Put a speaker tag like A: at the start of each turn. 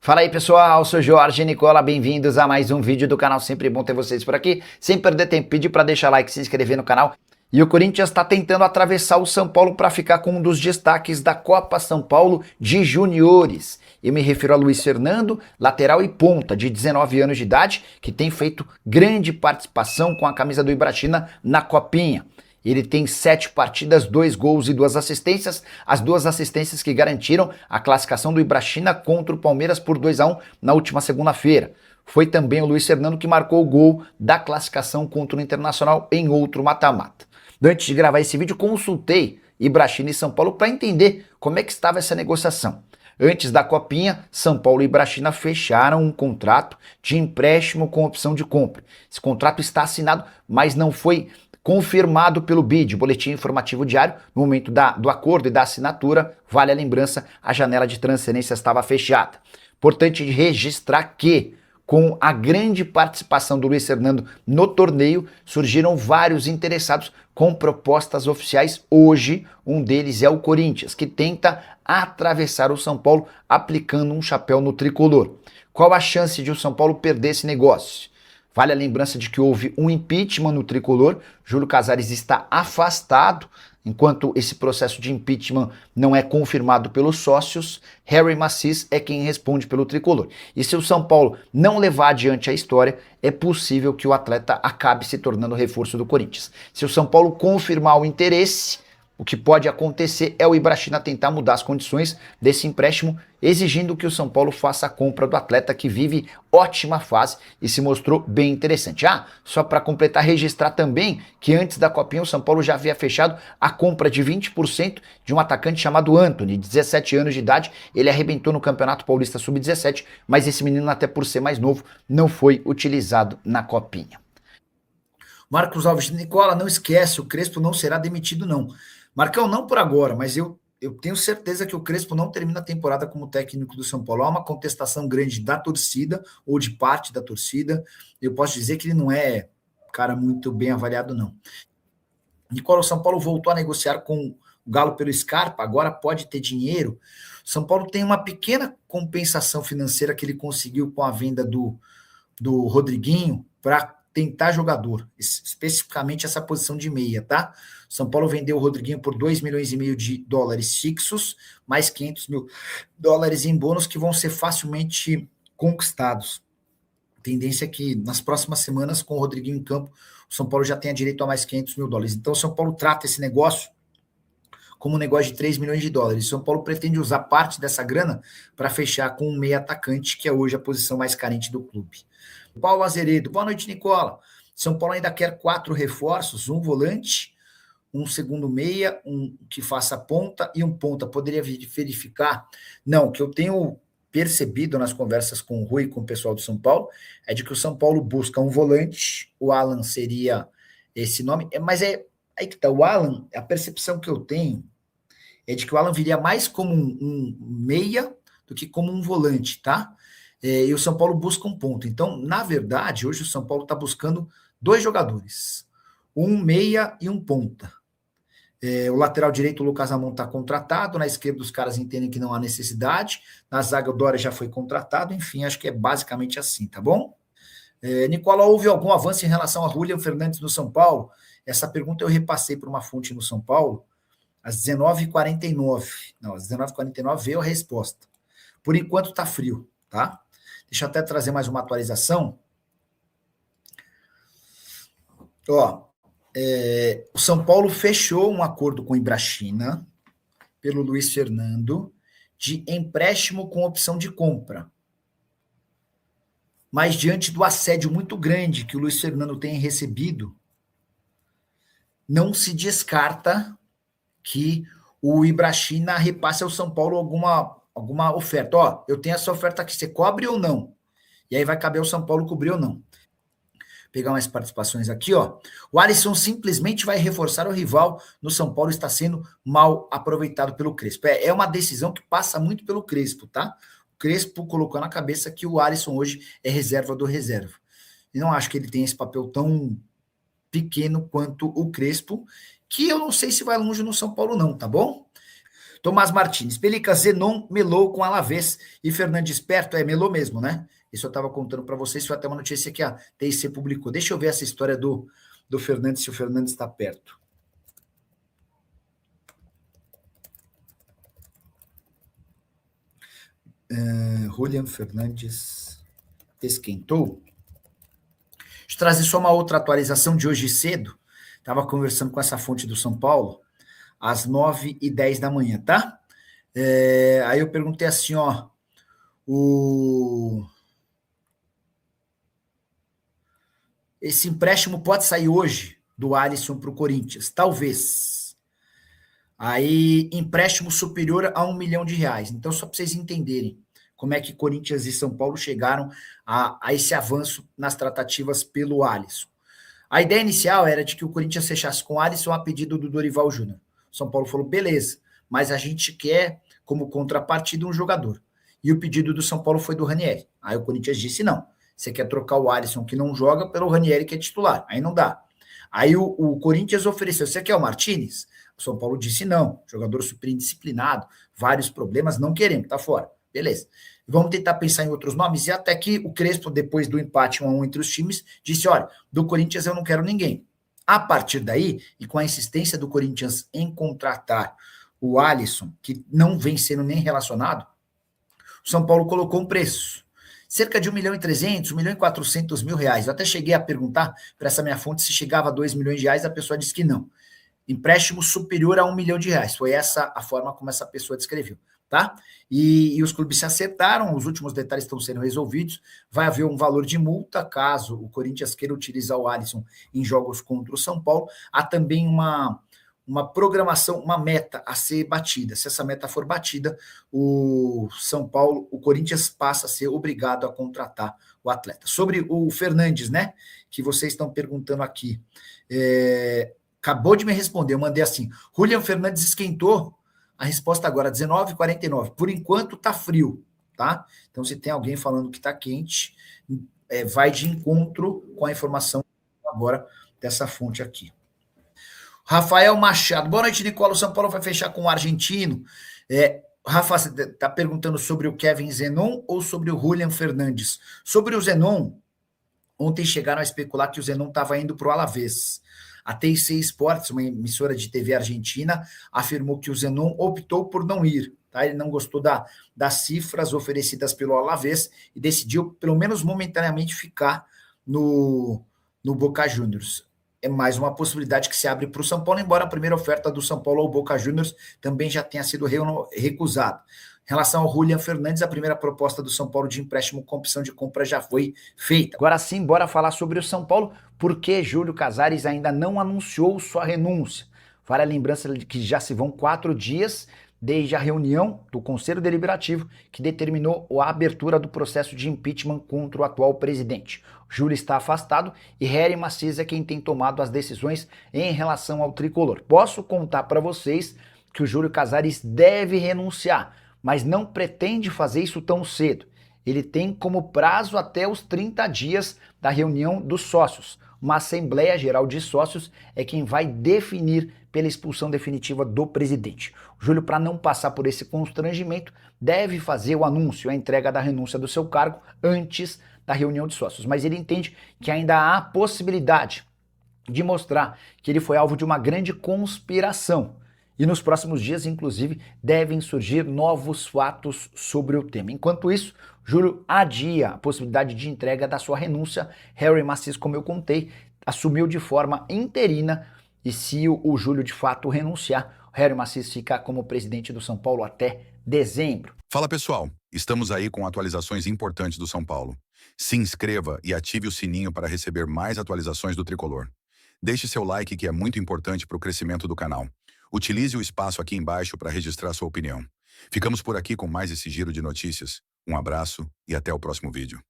A: Fala aí pessoal, sou Jorge Nicola, bem-vindos a mais um vídeo do canal, sempre bom ter vocês por aqui. Sem perder tempo, pedir para deixar like, se inscrever no canal. E o Corinthians está tentando atravessar o São Paulo para ficar com um dos destaques da Copa São Paulo de Juniores. Eu me refiro a Luiz Fernando, lateral e ponta, de 19 anos de idade, que tem feito grande participação com a camisa do Ibrachina na Copinha. Ele tem 7 partidas, 2 gols e 2 assistências, as 2 assistências que garantiram a classificação do Ibrachina contra o Palmeiras por 2-1 na última segunda-feira. Foi também o Luiz Fernando que marcou o gol da classificação contra o Internacional em outro mata-mata. Antes de gravar esse vídeo, consultei Ibrachina e São Paulo para entender como é que estava essa negociação. Antes da Copinha, São Paulo e Ibrachina fecharam um contrato de empréstimo com opção de compra. Esse contrato está assinado, mas não foi confirmado pelo BID, Boletim Informativo Diário. No momento do acordo e da assinatura, vale a lembrança, a janela de transferência estava fechada. Importante registrar que, com a grande participação do Luiz Fernando no torneio, surgiram vários interessados com propostas oficiais. Hoje, um deles é o Corinthians, que tenta atravessar o São Paulo aplicando um chapéu no tricolor. Qual a chance de o São Paulo perder esse negócio? Vale a lembrança de que houve um impeachment no tricolor, Júlio Casares está afastado, enquanto esse processo de impeachment não é confirmado pelos sócios, Harry Macis é quem responde pelo tricolor. E se o São Paulo não levar adiante a história, é possível que o atleta acabe se tornando reforço do Corinthians. Se o São Paulo confirmar o interesse, o que pode acontecer é o Ibrachina tentar mudar as condições desse empréstimo, exigindo que o São Paulo faça a compra do atleta que vive ótima fase e se mostrou bem interessante. Só para completar, registrar também que antes da Copinha o São Paulo já havia fechado a compra de 20% de um atacante chamado Antony, 17 anos de idade. Ele arrebentou no Campeonato Paulista Sub-17, mas esse menino, até por ser mais novo, não foi utilizado na Copinha. Marcos Alves, Nicola, não esquece, o Crespo não será demitido não. Marcão, não por agora, mas eu tenho certeza que o Crespo não termina a temporada como técnico do São Paulo. Há uma contestação grande da torcida, ou de parte da torcida. Eu posso dizer que ele não é cara muito bem avaliado, não. Nicola, o São Paulo voltou a negociar com o Galo pelo Scarpa, agora pode ter dinheiro. O São Paulo tem uma pequena compensação financeira que ele conseguiu com a venda do Rodriguinho para tentar jogador, especificamente essa posição de meia, tá? São Paulo vendeu o Rodriguinho por 2,5 milhões de dólares fixos, mais 500 mil dólares em bônus que vão ser facilmente conquistados. A tendência é que nas próximas semanas, com o Rodriguinho em campo, o São Paulo já tenha direito a mais 500 mil dólares. Então, o São Paulo trata esse negócio como um negócio de 3 milhões de dólares. O São Paulo pretende usar parte dessa grana para fechar com um meia atacante, que é hoje a posição mais carente do clube. Paulo Azeredo, boa noite, Nicola. São Paulo ainda quer 4 reforços, um volante, um segundo meia, um que faça ponta e um ponta. Poderia verificar? Não, o que eu tenho percebido nas conversas com o Rui e com o pessoal do São Paulo é de que o São Paulo busca um volante, o Alan seria esse nome, mas é aí que tá, o Alan, a percepção que eu tenho é de que o Alan viria mais como um meia do que como um volante, tá? E o São Paulo busca um ponto. Então, na verdade, hoje o São Paulo está buscando 2 jogadores, um meia e um ponta. O lateral direito, o Lucas Amon, está contratado, na esquerda os caras entendem que não há necessidade, na zaga o Dória já foi contratado, enfim, acho que é basicamente assim, tá bom? Nicola, houve algum avanço em relação a Julian Fernandes no São Paulo? Essa pergunta eu repassei para uma fonte no São Paulo, às 19h49. Não, às 19h49 veio a resposta. Por enquanto está frio, tá? Deixa eu até trazer mais uma atualização. O São Paulo fechou um acordo com o Ibrachina, pelo Luiz Fernando, de empréstimo com opção de compra. Mas diante do assédio muito grande que o Luiz Fernando tem recebido, não se descarta que o Ibrachina repasse ao São Paulo alguma oferta. Eu tenho essa oferta aqui, você cobre ou não? E aí vai caber ao São Paulo cobrir ou não. Vou pegar mais participações aqui, O Alisson simplesmente vai reforçar o rival no São Paulo, está sendo mal aproveitado pelo Crespo. É uma decisão que passa muito pelo Crespo, tá? O Crespo colocou na cabeça que o Alisson hoje é reserva do reserva. E não acho que ele tenha esse papel tão pequeno quanto o Crespo, que eu não sei se vai longe no São Paulo não, tá bom? Tomás Martins, Pelica, Zenon melou com Alavés e Fernandes perto, melou mesmo, né? Isso eu estava contando para vocês, foi até uma notícia que a TIC publicou. Deixa eu ver essa história do Fernandes, se o Fernandes está perto. Julian Fernandes esquentou. Deixa eu trazer só uma outra atualização de hoje cedo. Estava conversando com essa fonte do São Paulo, às 9h10 da manhã, tá? Aí eu perguntei assim, ó, esse empréstimo pode sair hoje do Alisson para o Corinthians? Talvez. Aí, empréstimo superior a R$1 milhão. Então, só para vocês entenderem como é que Corinthians e São Paulo chegaram a esse avanço nas tratativas pelo Alisson. A ideia inicial era de que o Corinthians fechasse com o Alisson a pedido do Dorival Júnior. São Paulo falou, beleza, mas a gente quer, como contrapartida, um jogador. E o pedido do São Paulo foi do Ranieri. Aí o Corinthians disse, não, você quer trocar o Alisson, que não joga, pelo Ranieri, que é titular. Aí não dá. Aí o Corinthians ofereceu, você quer o Martínez? O São Paulo disse, não, jogador super indisciplinado, vários problemas, não queremos, tá fora. Beleza. Vamos tentar pensar em outros nomes, e até que o Crespo, depois do empate 1-1 entre os times, disse, olha, do Corinthians eu não quero ninguém. A partir daí, e com a insistência do Corinthians em contratar o Alisson, que não vem sendo nem relacionado, o São Paulo colocou um preço. Cerca de 1.300.000, 1.400.000 reais. Eu até cheguei a perguntar para essa minha fonte se chegava a 2 milhões de reais, a pessoa disse que não. Empréstimo superior a 1 milhão de reais. Foi essa a forma como essa pessoa descreveu. Tá? E os clubes se acertaram, os últimos detalhes estão sendo resolvidos, vai haver um valor de multa caso o Corinthians queira utilizar o Alisson em jogos contra o São Paulo, há também uma programação, uma meta a ser batida. Se essa meta for batida, o São Paulo, o Corinthians passa a ser obrigado a contratar o atleta. Sobre o Fernandes, né, que vocês estão perguntando aqui, acabou de me responder, eu mandei assim, Julian Fernandes esquentou. A resposta agora, 19h49. Por enquanto, tá frio, tá? Então, se tem alguém falando que tá quente, vai de encontro com a informação agora dessa fonte aqui. Rafael Machado. Boa noite, Nicola. O São Paulo vai fechar com o argentino. Rafa, você está perguntando sobre o Kevin Zenon ou sobre o Julian Fernandes? Sobre o Zenon, ontem chegaram a especular que o Zenon estava indo para o Alavés. A TIC Sports, uma emissora de TV argentina, afirmou que o Zenon optou por não ir. Tá? Ele não gostou das cifras oferecidas pelo Alavés e decidiu, pelo menos momentaneamente, ficar no Boca Juniors. É mais uma possibilidade que se abre para o São Paulo, embora a primeira oferta do São Paulo ao Boca Juniors também já tenha sido recusada. Em relação ao Julian Fernandes, a primeira proposta do São Paulo de empréstimo com opção de compra já foi feita. Agora sim, bora falar sobre o São Paulo, porque Júlio Casares ainda não anunciou sua renúncia. Vale a lembrança de que já se vão 4 dias desde a reunião do Conselho Deliberativo que determinou a abertura do processo de impeachment contra o atual presidente. Júlio está afastado e Hery Macias é quem tem tomado as decisões em relação ao tricolor. Posso contar para vocês que o Júlio Casares deve renunciar, mas não pretende fazer isso tão cedo. Ele tem como prazo até os 30 dias da reunião dos sócios. Uma Assembleia Geral de Sócios é quem vai definir pela expulsão definitiva do presidente. O Júlio, para não passar por esse constrangimento, deve fazer o anúncio, a entrega da renúncia do seu cargo antes da reunião de sócios. Mas ele entende que ainda há possibilidade de mostrar que ele foi alvo de uma grande conspiração. E nos próximos dias, inclusive, devem surgir novos fatos sobre o tema. Enquanto isso, Júlio adia a possibilidade de entrega da sua renúncia. Hery Macias, como eu contei, assumiu de forma interina e se o Júlio de fato renunciar, o Hery Macias fica como presidente do São Paulo até dezembro.
B: Fala pessoal, estamos aí com atualizações importantes do São Paulo. Se inscreva e ative o sininho para receber mais atualizações do Tricolor. Deixe seu like que é muito importante para o crescimento do canal. Utilize o espaço aqui embaixo para registrar sua opinião. Ficamos por aqui com mais esse giro de notícias. Um abraço e até o próximo vídeo.